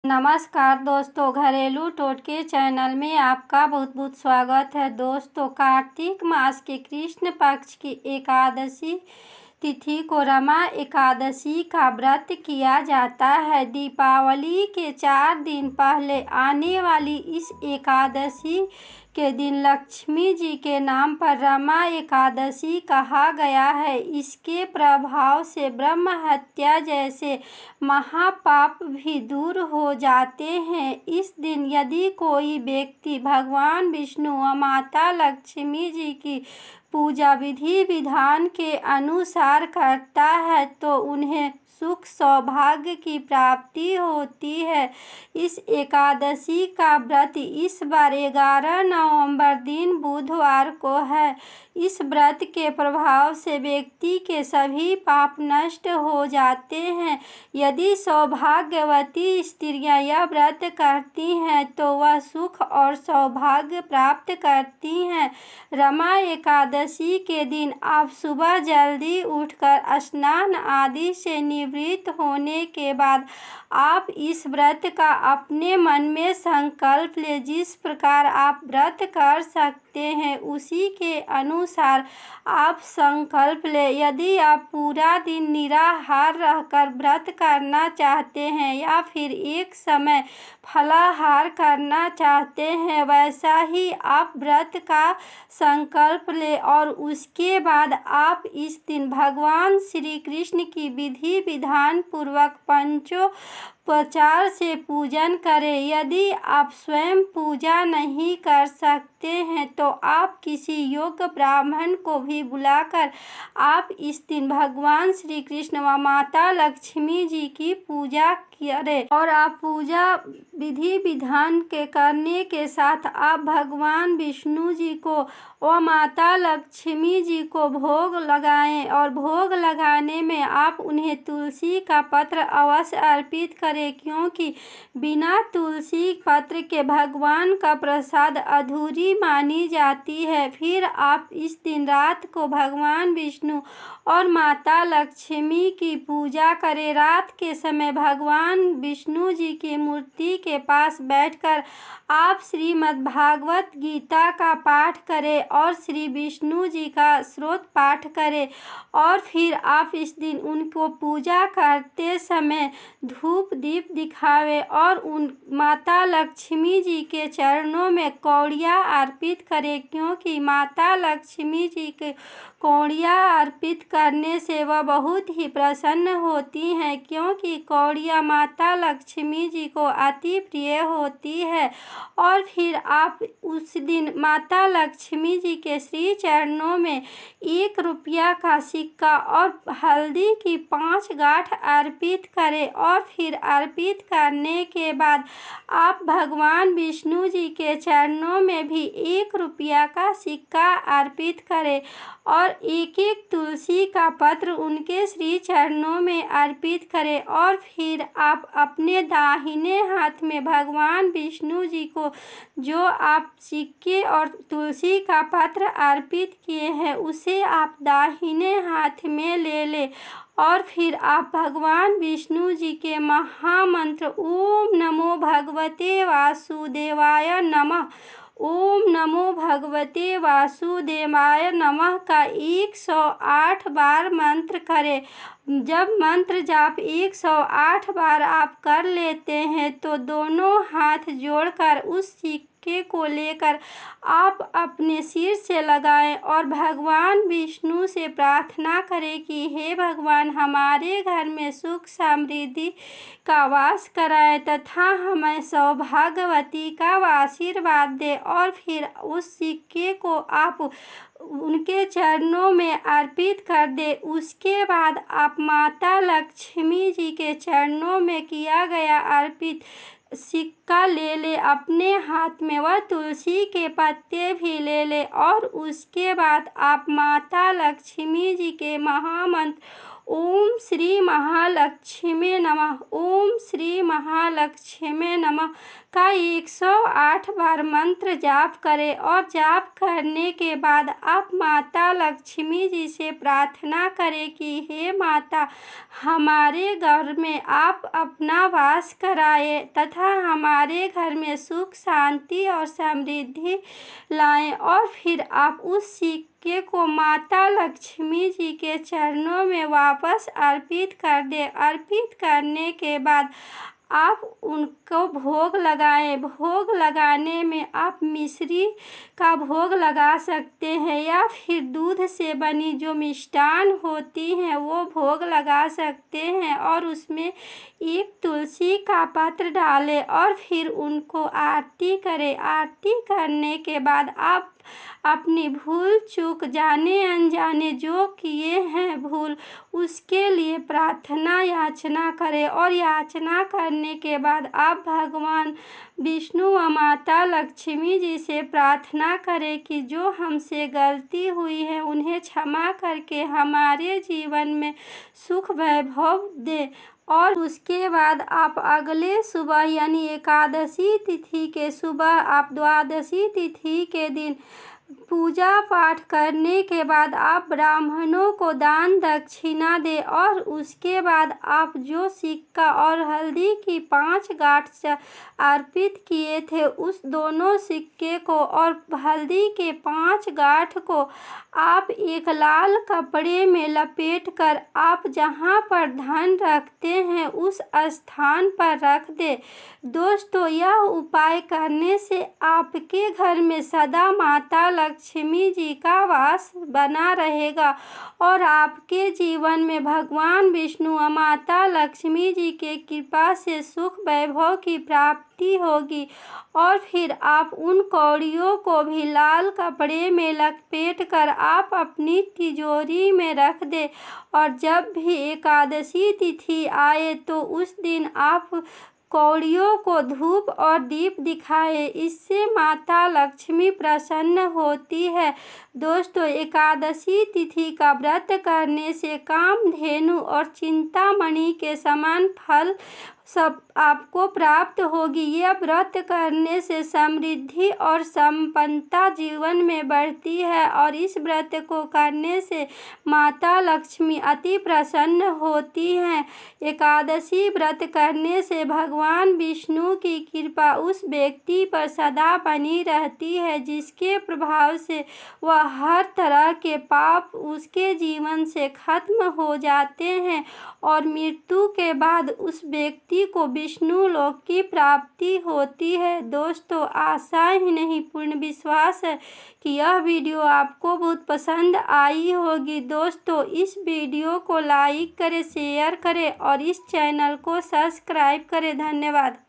नमस्कार दोस्तों, घरेलू टोटके चैनल में आपका बहुत बहुत स्वागत है। दोस्तों, कार्तिक मास के कृष्ण पक्ष की एकादशी तिथि को रमा एकादशी का व्रत किया जाता है। दीपावली के 4 दिन पहले आने वाली इस एकादशी के दिन लक्ष्मी जी के नाम पर रमा एकादशी कहा गया है। इसके प्रभाव से ब्रह्म हत्या जैसे महापाप भी दूर हो जाते हैं। इस दिन यदि कोई व्यक्ति भगवान विष्णु व माता लक्ष्मी जी की पूजा विधि विधान के अनुसार करता है तो उन्हें सुख सौभाग्य की प्राप्ति होती है। इस एकादशी का व्रत इस बार 11 नवंबर दिन बुधवार को है। इस व्रत के प्रभाव से व्यक्ति के सभी पाप नष्ट हो जाते हैं। यदि सौभाग्यवती स्त्रियां यह व्रत करती हैं तो वह सुख और सौभाग्य प्राप्त करती हैं। रमा एकादशी के दिन आप सुबह जल्दी उठकर स्नान आदि से निवृत्त होने के बाद आप इस व्रत का अपने मन में संकल्प लें। जिस प्रकार आप व्रत कर सकते हैं उसी के अनुसार आप संकल्प लें। यदि आप पूरा दिन निराहार रहकर व्रत करना चाहते हैं या फिर एक समय फलाहार करना चाहते हैं, वैसा ही आप व्रत का संकल्प लें और उसके बाद आप इस दिन भगवान श्री कृष्ण की विधि विधान पूर्वक पंचोपचार से पूजन करें। यदि आप स्वयं पूजा नहीं कर सकते हैं तो आप किसी योग्य ब्राह्मण को भी बुलाकर आप इस दिन भगवान श्री कृष्ण व माता लक्ष्मी जी की पूजा करें। और आप पूजा विधि विधान के करने के साथ आप भगवान विष्णु जी को व माता लक्ष्मी जी को भोग लगाएं और भोग लगाने में आप उन्हें तुलसी का पत्र अवश्य अर्पित करें, क्योंकि बिना तुलसी पत्र के भगवान का प्रसाद अधूरी मानी जाती है। फिर आप इस दिन रात को भगवान विष्णु और माता लक्ष्मी की पूजा करें। रात के समय भगवान विष्णु जी की मूर्ति के पास बैठकर आप श्रीमद् भागवत गीता का पाठ करें और श्री विष्णु जी का स्तोत्र पाठ करें और फिर आप इस दिन उनको पूजा करते समय धूप दीप दिखावें और उन माता लक्ष्मी जी के चरणों में कौड़ियाँ अर्पित करें, क्योंकि माता लक्ष्मी जी के कौड़ियाँ अर्पित करने से वह बहुत ही प्रसन्न होती हैं, क्योंकि कौड़ियाँ माता लक्ष्मी जी को अति प्रिय होती है। और फिर आप उस दिन माता लक्ष्मी जी के श्री चरणों में 1 रुपया का सिक्का और हल्दी की 5 गांठ अर्पित करें और फिर अर्पित करने के बाद आप भगवान विष्णु जी के चरणों में भी 1 रुपया का सिक्का अर्पित करें और एक तुलसी का पत्र उनके श्री चरणों में अर्पित करें और फिर आप अपने दाहिने हाथ में भगवान विष्णु जी को जो आप सिक्के और तुलसी का पत्र अर्पित किए हैं उसे आप दाहिने हाथ में ले लें और फिर आप भगवान विष्णु जी के महामंत्र ओम नमो भगवते वासुदेवाय नमः, ओम नमो भगवते वासुदेवाय नमः का 108 बार मंत्र करें। जब मंत्र जाप 108 बार आप कर लेते हैं तो दोनों हाथ जोड़कर उस सिक्के को लेकर आप अपने सिर से लगाएं और भगवान विष्णु से प्रार्थना करें कि हे भगवान, हमारे घर में सुख समृद्धि का वास कराएं तथा हमें सौभाग्यवती का आशीर्वाद दे। और फिर उस सिक्के को आप उनके चरणों में अर्पित कर दे। उसके बाद आप माता लक्ष्मी जी के चरणों में किया गया अर्पित सिक्का ले ले अपने हाथ में, वह तुलसी के पत्ते भी ले ले और उसके बाद आप माता लक्ष्मी जी के महामंत्र ओम श्री महालक्ष्मी नमः, ओम श्री महालक्ष्मी नमः का 108 बार मंत्र जाप करें। और जाप करने के बाद आप माता लक्ष्मी जी से प्रार्थना करें कि हे माता, हमारे घर में आप अपना वास कराए तथा हमारे घर में सुख शांति और समृद्धि लाएं। और फिर आप उस सिक्के को माता लक्ष्मी जी के चरणों में वापस अर्पित कर दें। अर्पित करने के बाद आप उनको भोग लगाएं। भोग लगाने में आप मिश्री का भोग लगा सकते हैं या फिर दूध से बनी जो मिष्टान होती हैं वो भोग लगा सकते हैं। और उसमें एक तुलसी का पत्र डालें और फिर उनको आरती करें। आरती करने के बाद आप अपनी भूल चूक जाने अनजाने जो किए हैं भूल, उसके लिए प्रार्थना याचना करें। और याचना करने के बाद आप भगवान विष्णु व माता लक्ष्मी जी से प्रार्थना करें कि जो हमसे गलती हुई है उन्हें क्षमा करके हमारे जीवन में सुख वैभव दे। और उसके बाद आप अगले सुबह यानी एकादशी तिथि के सुबह आप द्वादशी तिथि के दिन पूजा पाठ करने के बाद आप ब्राह्मणों को दान दक्षिणा दें। और उसके बाद आप जो सिक्का और हल्दी की 5 गांठ अर्पित किए थे उस दोनों सिक्के को और हल्दी के 5 गांठ को आप एक लाल कपड़े में लपेट कर आप जहां पर धन रखते हैं उस स्थान पर रख दें। दोस्तों, यह उपाय करने से आपके घर में सदा माता लक्ष्मी जी का वास बना रहेगा और आपके जीवन में भगवान विष्णु और माता लक्ष्मी जी के कृपा से सुख वैभव की प्राप्ति होगी। और फिर आप उन कौड़ियों को भी लाल कपड़े में लपेट कर आप अपनी तिजोरी में रख दें। और जब भी एकादशी तिथि आए तो उस दिन आप कौड़ियों को धूप और दीप दिखाए। इससे माता लक्ष्मी प्रसन्न होती है। दोस्तों, एकादशी तिथि का व्रत करने से कामधेनु और चिंतामणि के समान फल सब आपको प्राप्त होगी। यह व्रत करने से समृद्धि और संपन्नता जीवन में बढ़ती है और इस व्रत को करने से माता लक्ष्मी अति प्रसन्न होती हैं। एकादशी व्रत करने से भगवान विष्णु की कृपा उस व्यक्ति पर सदा बनी रहती है जिसके प्रभाव से वह हर तरह के पाप उसके जीवन से खत्म हो जाते हैं और मृत्यु के बाद उस व्यक्ति को विष्णु लोक की प्राप्ति होती है। दोस्तों, आशा ही नहीं पूर्ण विश्वास है कि यह वीडियो आपको बहुत पसंद आई होगी। दोस्तों, इस वीडियो को लाइक करें, शेयर करें और इस चैनल को सब्सक्राइब करें। धन्यवाद।